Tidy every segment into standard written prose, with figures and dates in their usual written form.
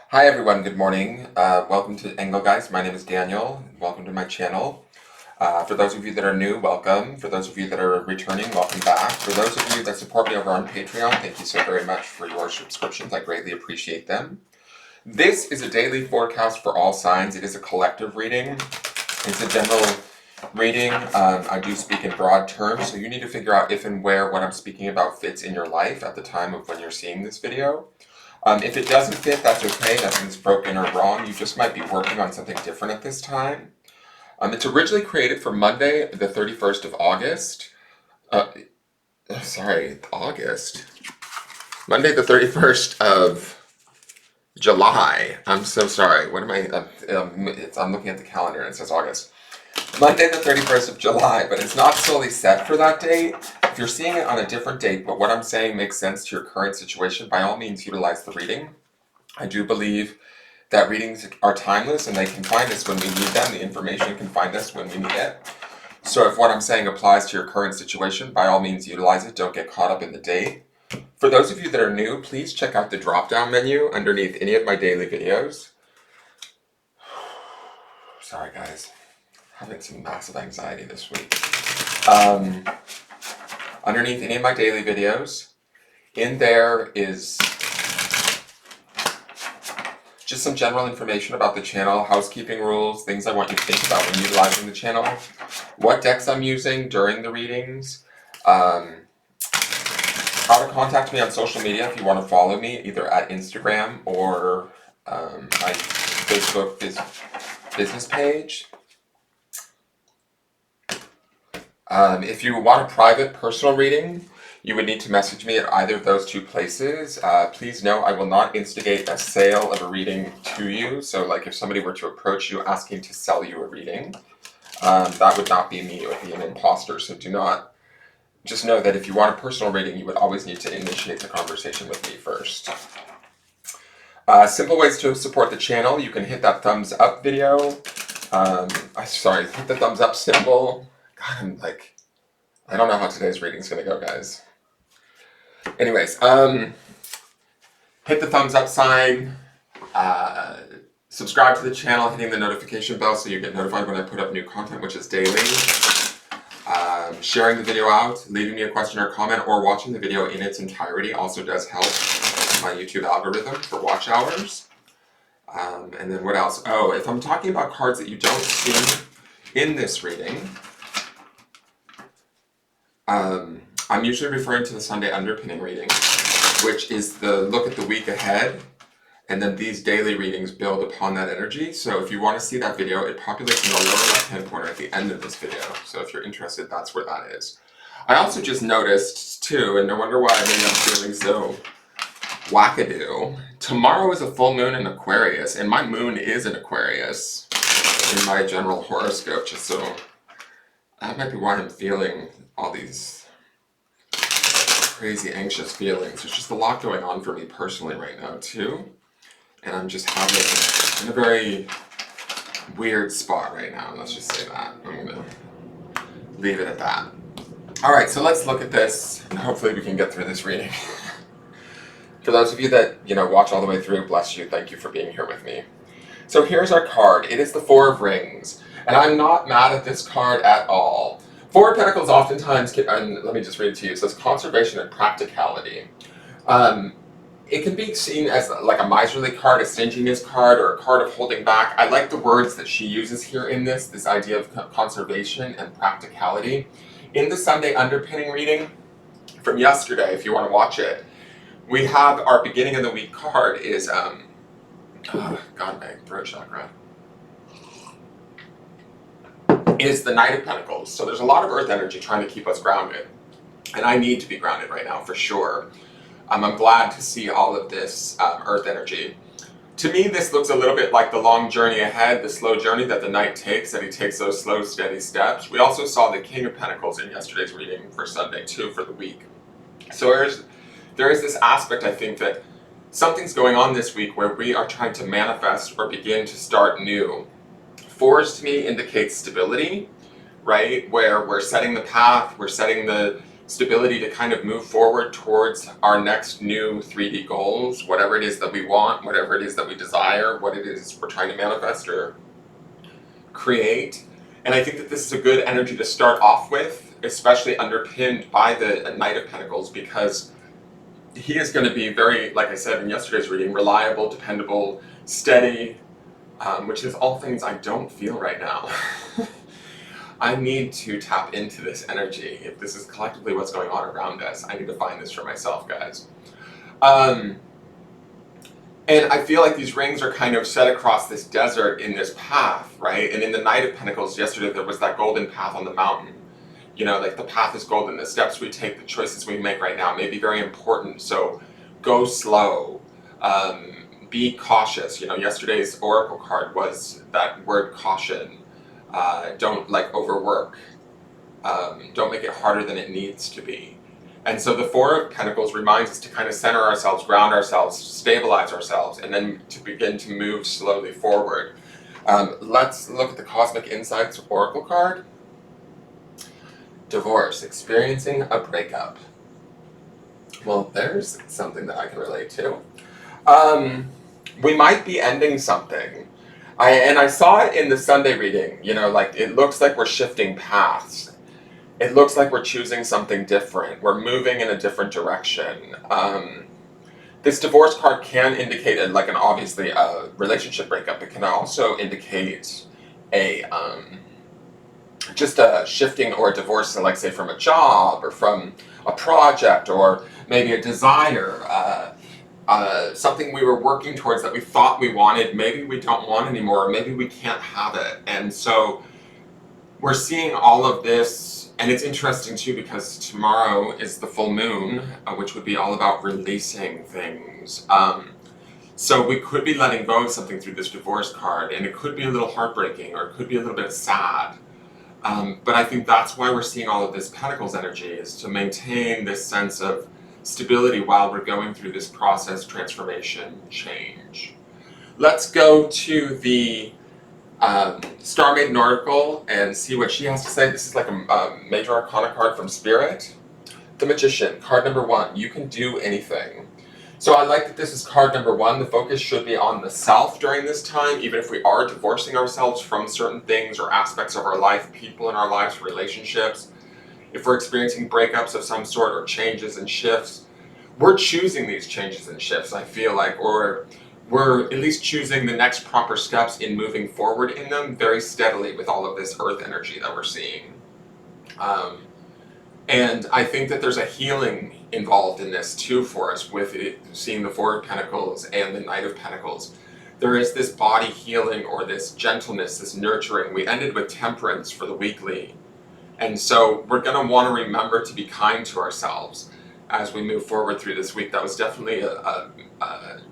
Hi everyone, good morning. Welcome to Engelgeist. My name is Daniel. Welcome to my channel. For those of you that are new, welcome. For those of you that are returning, welcome back. For those of you that support me over on Patreon, thank you so very much for your subscriptions. I greatly appreciate them. This is a daily forecast for all signs. It is a collective reading. It's a general reading. I do speak in broad terms, so you need to figure out if and where what I'm speaking about fits in your life at the time of when you're seeing this video. If it doesn't fit, that's okay. Nothing's broken or wrong. You just might be working on something different at this time. It's originally created for Monday, the 31st of August. August. Monday, the 31st of July. I'm so sorry. What am I? I'm looking at the calendar and it says August. Monday, the 31st of July, but it's not solely set for that date. If you're seeing it on a different date, but what I'm saying makes sense to your current situation, by all means utilize the reading. I do believe that readings are timeless and they can find us when we need them. The information can find us when we need it. So if what I'm saying applies to your current situation, by all means utilize it. Don't get caught up in the date. For those of you that are new, please check out the drop-down menu underneath any of my daily videos. Sorry guys, having some massive anxiety this week. Underneath any of my daily videos, in there is just some general information about the channel, housekeeping rules, things I want you to think about when utilizing the channel, what decks I'm using during the readings, how to contact me on social media if you want to follow me, either at Instagram or my Facebook business page. If you want a private personal reading, you would need to message me at either of those two places. Please know I will not instigate a sale of a reading to you. So like if somebody were to approach you asking to sell you a reading, that would not be me. It would be an imposter. So do not, just know that if you want a personal reading, you would always need to initiate the conversation with me first. Simple ways to support the channel. You can hit that thumbs up video. Hit the thumbs up symbol. God, I don't know how today's reading's gonna go, guys. Anyways, hit the thumbs up sign, subscribe to the channel, hitting the notification bell so you get notified when I put up new content, which is daily. Sharing the video out, leaving me a question or comment, or watching the video in its entirety also does help my YouTube algorithm for watch hours. And then what else? Oh, if I'm talking about cards that you don't see in this reading, I'm usually referring to the Sunday underpinning reading, which is the look at the week ahead, and then these daily readings build upon that energy. So if you want to see that video, it populates in the lower left-hand corner at the end of this video. So if you're interested, that's where that is. I also just noticed, too, and no wonder why maybe I'm feeling so wackadoo. Tomorrow is a full moon in Aquarius, and my moon is in Aquarius in my general horoscope, just so that might be why I'm feeling all these crazy anxious feelings. There's just a lot going on for me personally right now too, and I'm just in a very weird spot right now. Let's just say that. I'm gonna leave it at that. All right, so let's look at this, and hopefully we can get through this reading. For those of you that watch all the way through, bless you. Thank you for being here with me. So here's our card. It is the Four of Rings, and I'm not mad at this card at all. Four of Pentacles oftentimes, and let me just read it to you, it says conservation and practicality. It can be seen as like a miserly card, a stinginess card, or a card of holding back. I like the words that she uses here in this idea of conservation and practicality. In the Sunday underpinning reading from yesterday, if you want to watch it, we have our beginning of the week card is, my throat chakra, is the Knight of Pentacles. So there's a lot of earth energy trying to keep us grounded. And I need to be grounded right now for sure. I'm glad to see all of this earth energy. To me, this looks a little bit like the long journey ahead, the slow journey that the Knight takes, that he takes those slow, steady steps. We also saw the King of Pentacles in yesterday's reading for Sunday too, for the week. So there is this aspect, I think, that something's going on this week where we are trying to manifest or begin to start new. Fours to me indicates stability, right? Where we're setting the path, we're setting the stability to kind of move forward towards our next new 3D goals, whatever it is that we want, whatever it is that we desire, what it is we're trying to manifest or create. And I think that this is a good energy to start off with, especially underpinned by the Knight of Pentacles, because he is going to be very, like I said in yesterday's reading, reliable, dependable, steady, which is all things I don't feel right now. I need to tap into this energy. If this is collectively what's going on around us, I need to find this for myself, guys. And I feel like these rings are kind of set across this desert in this path, right? And in the Knight of Pentacles yesterday, there was that golden path on the mountain. You know, like the path is golden. The steps we take, the choices we make right now may be very important. So go slow. Be cautious. You know, yesterday's oracle card was that word caution. Don't like overwork. Don't make it harder than it needs to be. And so the Four of Pentacles reminds us to kind of center ourselves, ground ourselves, stabilize ourselves, and then to begin to move slowly forward. Let's look at the Cosmic Insights oracle card. Divorce, experiencing a breakup. Well, there's something that I can relate to. We might be ending something. I saw it in the Sunday reading, you know, like it looks like we're shifting paths. It looks like we're choosing something different. We're moving in a different direction. This divorce card can indicate like an obviously a relationship breakup. It can also indicate a just a shifting or a divorce, like say from a job or from a project or maybe a desire, something we were working towards that we thought we wanted, maybe we don't want anymore, or maybe we can't have it. And so we're seeing all of this, and it's interesting too because tomorrow is the full moon, which would be all about releasing things. So we could be letting go of something through this divorce card, and it could be a little heartbreaking, or it could be a little bit sad. But I think that's why we're seeing all of this Pentacles energy, is to maintain this sense of stability while we're going through this process, transformation, change. Let's go to the Star Maiden Oracle and see what she has to say. This is like a major arcana card from Spirit. The Magician, card number 1, you can do anything. So I like that this is card number 1. The focus should be on the self during this time, even if we are divorcing ourselves from certain things or aspects of our life, people in our lives, relationships. If we're experiencing breakups of some sort or changes and shifts, we're choosing these changes and shifts, I feel like, or we're at least choosing the next proper steps in moving forward in them very steadily with all of this earth energy that we're seeing. And I think that there's a healing involved in this too for us with it, seeing the Four of Pentacles and the Knight of Pentacles. There is this body healing or this gentleness, this nurturing. We ended with Temperance for the weekly. And so we're going to want to remember to be kind to ourselves as we move forward through this week. That was definitely a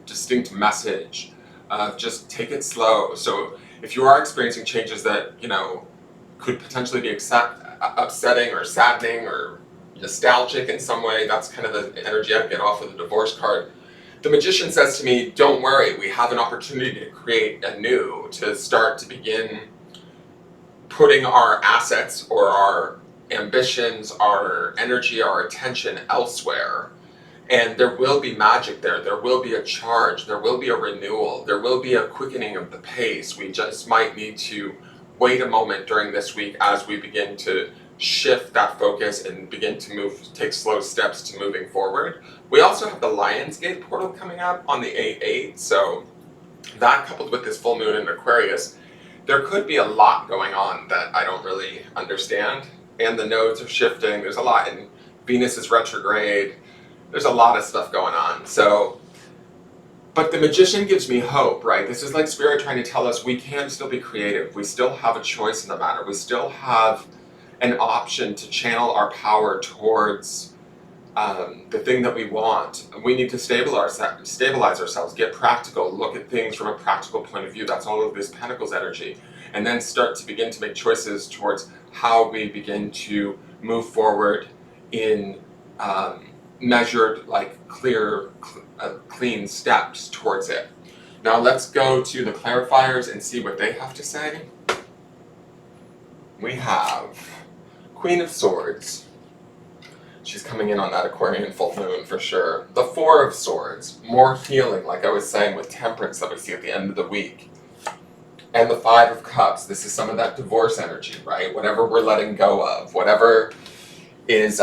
distinct message of just take it slow. So if you are experiencing changes that, you know, could potentially be upsetting or saddening or nostalgic in some way, that's kind of the energy I get off of the divorce card. The Magician says to me, don't worry, we have an opportunity to create anew, to start to begin putting our assets or our ambitions, our energy, our attention elsewhere. And there will be magic there. There will be a charge. There will be a renewal. There will be a quickening of the pace. We just might need to wait a moment during this week as we begin to shift that focus and begin to take slow steps to moving forward. We also have the Lionsgate portal coming up on the 8/8. So that coupled with this full moon in Aquarius, there could be a lot going on that I don't really understand. And the nodes are shifting. There's a lot, and Venus is retrograde. There's a lot of stuff going on. So, but the Magician gives me hope, right? This is like Spirit trying to tell us we can still be creative. We still have a choice in the matter. We still have an option to channel our power towards the thing that we want. We need to stabilize ourselves, get practical, look at things from a practical point of view. That's all of this Pentacles energy. And then start to begin to make choices towards how we begin to move forward in measured, like clear, clean steps towards it. Now let's go to the clarifiers and see what they have to say. We have Queen of Swords. She's coming in on that Aquarian full moon for sure. The Four of Swords, more healing, like I was saying with Temperance that we see at the end of the week. And the Five of Cups, this is some of that divorce energy, right? Whatever we're letting go of, whatever is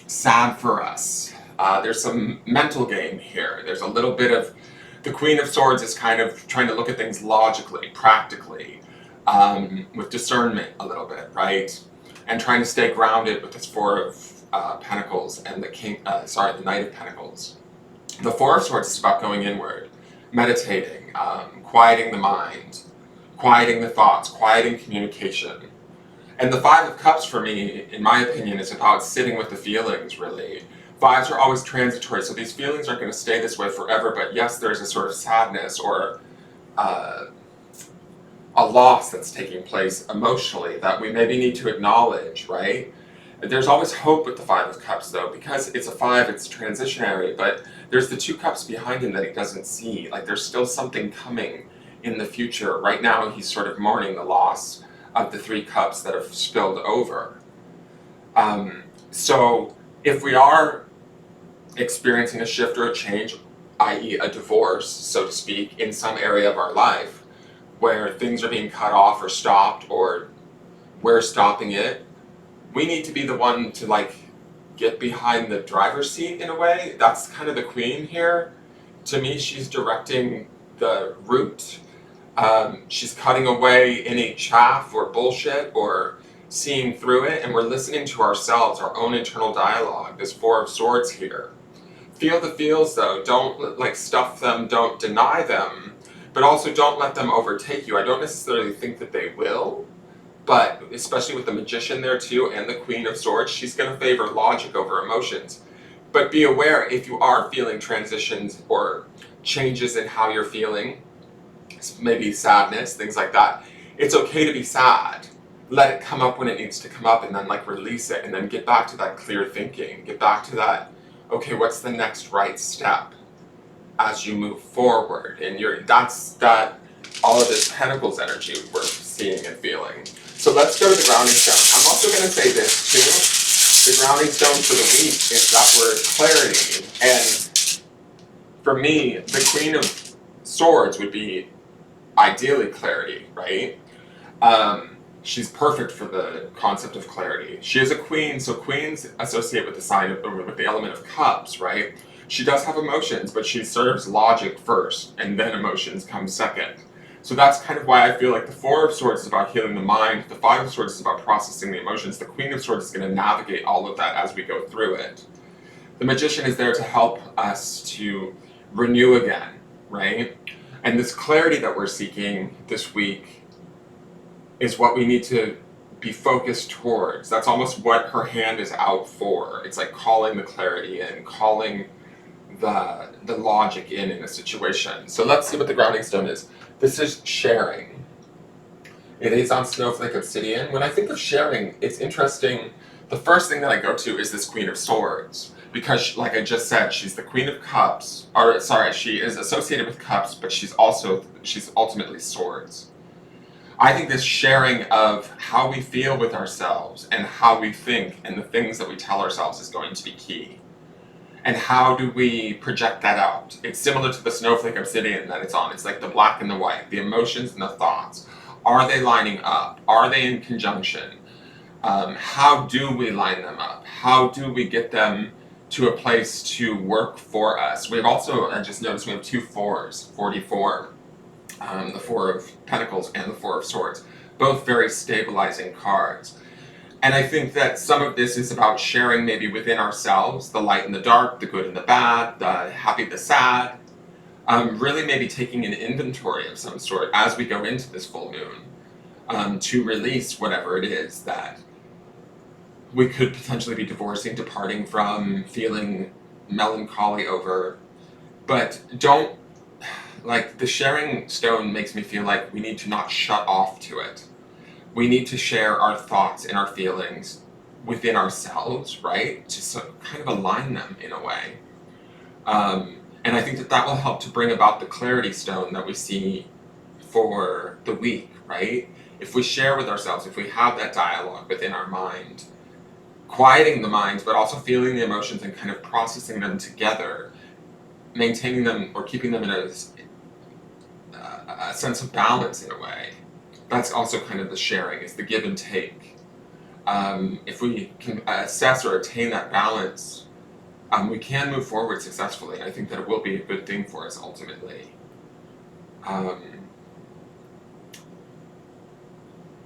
sad for us. There's some mental game here. There's a little bit of, the Queen of Swords is kind of trying to look at things logically, practically, with discernment a little bit, right? And trying to stay grounded with this Four of Pentacles and the Knight of Pentacles. The Four of Swords is about going inward, meditating, quieting the mind, quieting the thoughts, quieting communication. And the Five of Cups for me, in my opinion, is about sitting with the feelings, really. Fives are always transitory, so these feelings aren't going to stay this way forever, but yes, there's a sort of sadness or a loss that's taking place emotionally that we maybe need to acknowledge, right? There's always hope with the Five of Cups, though, because it's a five, it's transitionary, but there's the two cups behind him that he doesn't see. Like, there's still something coming in the future. Right now, he's sort of mourning the loss of the three cups that have spilled over. So if we are experiencing a shift or a change, i.e. a divorce, so to speak, in some area of our life, where things are being cut off or stopped, or we're stopping it, we need to be the one to, like, get behind the driver's seat in a way. That's kind of the Queen here. To me, she's directing the route. She's cutting away any chaff or bullshit or seeing through it, and we're listening to ourselves, our own internal dialogue. This Four of Swords here. Feel the feels, though. Don't like stuff them, don't deny them, but also don't let them overtake you. I don't necessarily think that they will, but especially with the Magician there too, and the Queen of Swords, she's going to favor logic over emotions. But be aware, if you are feeling transitions or changes in how you're feeling, maybe sadness, things like that, it's okay to be sad. Let it come up when it needs to come up, and then like release it, and then get back to that clear thinking. Get back to that, okay, what's the next right step as you move forward? And that's all of this Pentacles energy we're seeing and feeling. So let's go to the grounding stone. I'm also going to say this too. The grounding stone for the week is that word clarity. And for me, the Queen of Swords would be ideally clarity, right? She's perfect for the concept of clarity. She is a queen, so queens associate with the sign of, or with the element of cups, right? She does have emotions, but she serves logic first, and then emotions come second. So that's kind of why I feel like the Four of Swords is about healing the mind, the Five of Swords is about processing the emotions, the Queen of Swords is going to navigate all of that as we go through it. The Magician is there to help us to renew again, right? And this clarity that we're seeking this week is what we need to be focused towards. That's almost what her hand is out for. It's like calling the clarity in, calling the logic in a situation. So let's see what the grounding stone is. This is sharing. It is on Snowflake Obsidian. When I think of sharing, it's interesting. The first thing that I go to is this Queen of Swords. Because, like I just said, she's the Queen of Cups. Or, sorry, she is associated with cups, but she's ultimately swords. I think this sharing of how we feel with ourselves and how we think and the things that we tell ourselves is going to be key. And how do we project that out? It's similar to the Snowflake Obsidian that it's on. It's like the black and the white, the emotions and the thoughts. Are they lining up? Are they in conjunction? How do we line them up? How do we get them to a place to work for us? We've also, I just noticed we have two fours, 44. The Four of Pentacles and the Four of Swords, both very stabilizing cards. And I think that some of this is about sharing maybe within ourselves, the light and the dark, the good and the bad, the happy, the sad. Really maybe taking an inventory of some sort as we go into this full moon, to release whatever it is that we could potentially be divorcing, departing from, feeling melancholy over. But don't, like, the sharing stone makes me feel like we need to not shut off to it. We need to share our thoughts and our feelings within ourselves, right? To kind of align them in a way. And I think that will help to bring about the clarity stone that we see for the week, right? If we share with ourselves, if we have that dialogue within our mind, quieting the mind, but also feeling the emotions and kind of processing them together, maintaining them or keeping them in a sense of balance in a way. That's also kind of the sharing, is the give and take. If we can assess or attain that balance, we can move forward successfully. I think that it will be a good thing for us ultimately.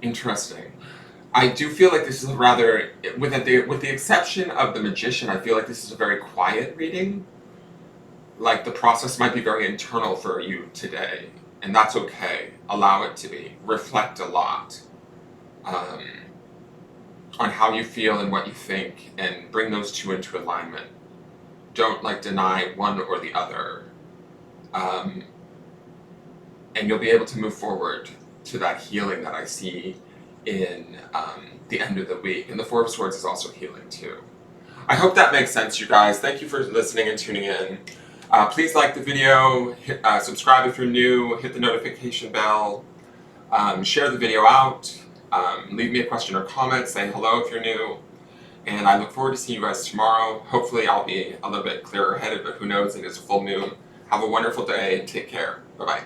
Interesting. I do feel like this is a rather, with the exception of the Magician, I feel like this is a very quiet reading. Like the process might be very internal for you today, and that's okay. Allow it to be. Reflect a lot on how you feel and what you think, and bring those two into alignment. Don't like deny one or the other, and you'll be able to move forward to that healing that I see in the end of the week. And the Four of Swords is also healing too. I hope that makes sense, you guys. Thank you for listening and tuning in. Please like the video, subscribe if you're new, hit the notification bell, share the video out, leave me a question or comment, say hello if you're new, and I look forward to seeing you guys tomorrow. Hopefully I'll be a little bit clearer headed, but who knows, it is a full moon. Have a wonderful day, take care, bye-bye.